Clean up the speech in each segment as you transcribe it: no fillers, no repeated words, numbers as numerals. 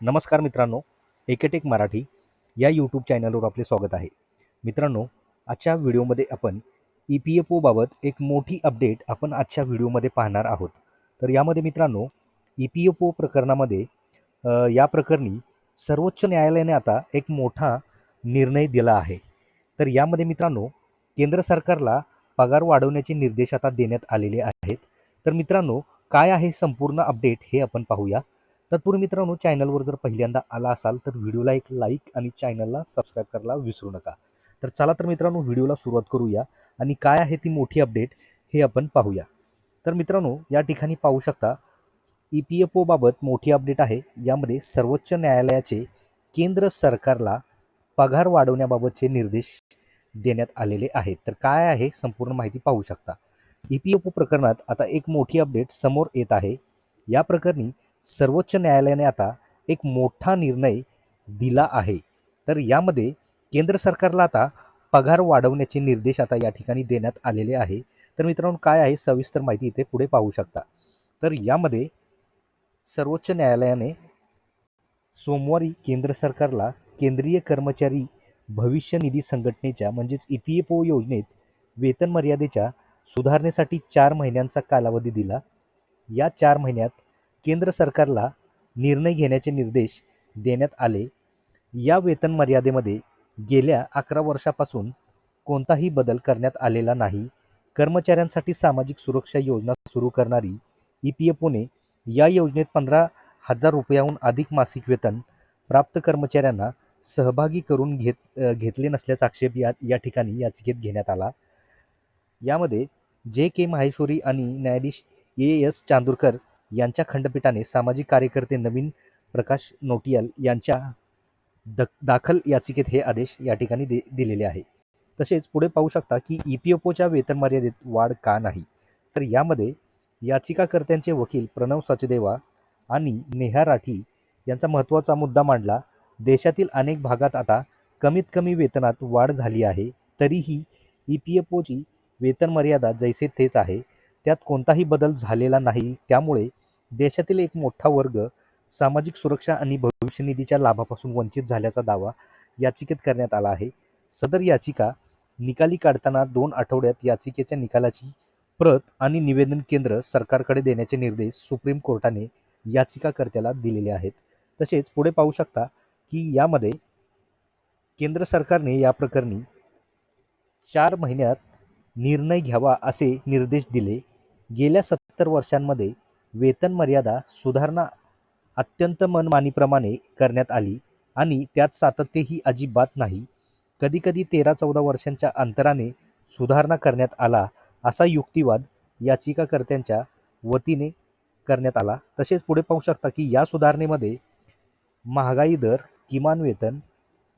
नमस्कार मित्रांनो, एकेटेक मराठी या यूट्यूब चॅनलवर आपले स्वागत आहे. मित्रांनो, आजच्या व्हिडिओमध्ये आपण EPFO बाबत एक मोठी अपडेट आपण आजच्या व्हिडिओमध्ये पाहणार आहोत. तर यामध्ये मित्रांनो, EPFO प्रकरणामध्ये या प्रकरणी सर्वोच्च न्यायालयाने आता एक मोठा निर्णय दिला आहे. तर यामध्ये मित्रांनो, केंद्र सरकारला पगार वाढवण्याचे निर्देश आता देण्यात आलेले आहेत. तर मित्रांनो, काय आहे संपूर्ण अपडेट हे आपण पाहूया. तत्पूर्वी मित्रांनो, चॅनलवर जर पहिल्यांदा आला असाल तर व्हिडिओला एक लाईक आणि चॅनलला सबस्क्राईब करायला विसरू नका. तर चला तर मित्रांनो, व्हिडिओला सुरुवात करूया आणि काय आहे ती मोठी अपडेट हे आपण पाहूया. तर मित्रांनो, या ठिकाणी पाहू शकता EPFO बाबत मोठी अपडेट आहे. यामध्ये सर्वोच्च न्यायालयाचे केंद्र सरकारला पगार वाढवण्याबाबतचे निर्देश देण्यात आलेले आहेत. तर काय आहे संपूर्ण माहिती पाहू शकता. EPFO प्रकरणात आता एक मोठी अपडेट समोर येत आहे. या प्रकरणी सर्वोच्च न्यायालयाने आता एक मोठा निर्णय दिला आहे. तर यामध्ये केंद्र सरकारला आता पगार वाढवण्याचे निर्देश आता या ठिकाणी देण्यात आलेले आहे. तर मित्रांनो, काय आहे सविस्तर माहिती इथे पुढे पाहू शकता. तर यामध्ये सर्वोच्च न्यायालयाने सोमवारी केंद्र सरकारला केंद्रीय कर्मचारी भविष्य निधी संघटनेच्या म्हणजेच EPFO योजनेत वेतन मर्यादेच्या सुधारणेसाठी 4 महिन्यांचा कालावधी दिला. या 4 महिन्यात केंद्र सरकारला निर्णय घेण्याचे निर्देश देण्यात आले. या वेतन मर्यादेमध्ये गेल्या 11 वर्षापासून कोणताही बदल करण्यात आलेला नाही. कर्मचाऱ्यांसाठी सामाजिक सुरक्षा योजना सुरू करणारी EPFOने या योजनेत 15,000 रुपयांहून अधिक मासिक वेतन प्राप्त कर्मचाऱ्यांना सहभागी करून घेतले नसल्याचा आक्षेप या ठिकाणी याचिकेत घेण्यात आला. यामध्ये JK माहेश्वरी आणि न्यायाधीश AS चांदूरकर यांच्या खंडपीठाने सामाजिक कार्यकर्ते नवीन प्रकाश नोटियाल यांच्या दाखल याचिकेत हे आदेश या ठिकाणी दिलेले आहे. तसेच पुढे पाहू शकता की EPFOच्या वेतन मर्यादेत वाढ का नाही. तर यामध्ये याचिकाकर्त्यांचे वकील प्रणव सचदेवा आणि नेहा राठी यांचा महत्त्वाचा मुद्दा मांडला. देशातील अनेक भागात आता कमीत कमी वेतनात वाढ झाली आहे, तरीही EPFOची वेतन मर्यादा जैसे तेच आहे. त्यात कोणताही बदल झालेला नाही. त्यामुळे देशातील एक मोठा वर्ग सामाजिक सुरक्षा आणि भविष्य निधीच्या लाभापासून वंचित झाल्याचा दावा याचिकेत करण्यात आला आहे. सदर याचिका निकाली काढताना 2 आठवड्यात याचिकेच्या निकालाची प्रत आणि निवेदन केंद्र सरकारकडे देण्याचे निर्देश सुप्रीम कोर्टाने याचिकाकर्त्याला दिलेले आहेत. तसेच पुढे पाहू शकता की यामध्ये केंद्र सरकारने या प्रकरणी 4 महिन्यात निर्णय घ्यावा असे निर्देश दिले. गेल्या 70 वर्षांमध्ये वेतन मर्यादा सुधारणा अत्यंत मनमानीप्रमाणे करण्यात आली आणि त्यात सातत्यही अजिबात नाही. कधीकधी 13-14 वर्षांच्या अंतराने सुधारणा करण्यात आला असा युक्तिवाद याचिकाकर्त्यांच्या वतीने करण्यात आला. तसेच पुढे पाहू शकता की या सुधारणेमध्ये महागाई दर, किमान वेतन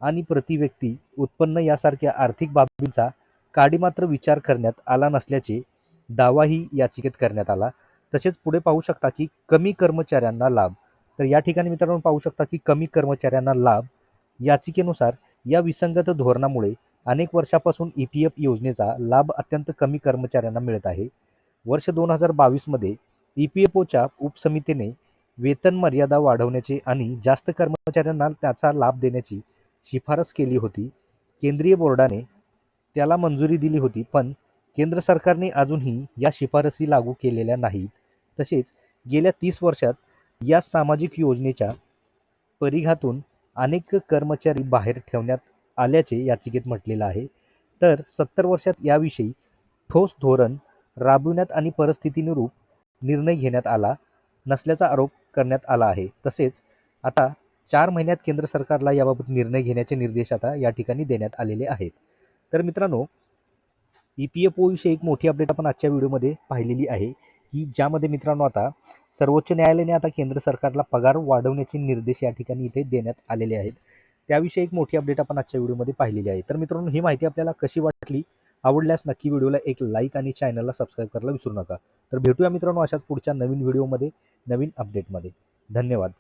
आणि प्रतिव्यक्ती उत्पन्न यासारख्या आर्थिक बाबींचा काडीमात्र विचार करण्यात आला नसल्याचे दावाही याचिकेत करण्यात आला. तसेच पुढे पाहू शकता की कमी कर्मचाऱ्यांना लाभ. तर या ठिकाणी मित्रांनो पाहू शकता की कमी कर्मचाऱ्यांना लाभ. याचिकेनुसार या विसंगत धोरणामुळे अनेक वर्षापासून EPF योजनेचा लाभ अत्यंत कमी कर्मचाऱ्यांना मिळत आहे. वर्ष 2022 EPFOच्या उपसमितीने वेतन मर्यादा वाढवण्याचे आणि जास्त कर्मचाऱ्यांना त्याचा लाभ देण्याची शिफारस केली होती. केंद्रीय बोर्डाने त्याला मंजुरी दिली होती, पण केंद्र सरकारने अजूनही या शिफारसी लागू केलेल्या नाहीत. तसेच गेल्या 30 वर्षात या सामाजिक योजनेच्या परिघातून अनेक कर्मचारी बाहेर ठेवण्यात आल्याचे याचिकेत म्हटलेलं आहे. तर 70 वर्षात याविषयी ठोस धोरण राबविण्यात आणि परिस्थितीनुरूप निर्णय घेण्यात आला नसल्याचा आरोप करण्यात आला आहे. तसेच आता 4 महिन्यात केंद्र सरकारला याबाबत निर्णय घेण्याचे निर्देश आता या ठिकाणी देण्यात आलेले आहेत. तर मित्रांनो, EPFO विषयी एक मोठी अपडेट आपण आजच्या व्हिडिओमध्ये पाहिलेली आहे की ज्यामध्ये मित्रांनो आता सर्वोच्च न्यायालयाने आता केंद्र सरकारला पगार वाढवण्याचे निर्देश या ठिकाणी इथे देण्यात आलेले आहेत. त्याविषयी एक मोठी अपडेट आपण आजच्या व्हिडिओमध्ये पाहिलेली आहे. तर मित्रांनो, ही माहिती आपल्याला कशी वाटली? आवडल्यास नक्की व्हिडिओला एक लाईक आणि चॅनलला सबस्क्राईब करायला विसरू नका. तर भेटूया मित्रांनो अशाच पुढच्या नवीन व्हिडिओमध्ये, नवीन अपडेटमध्ये. धन्यवाद.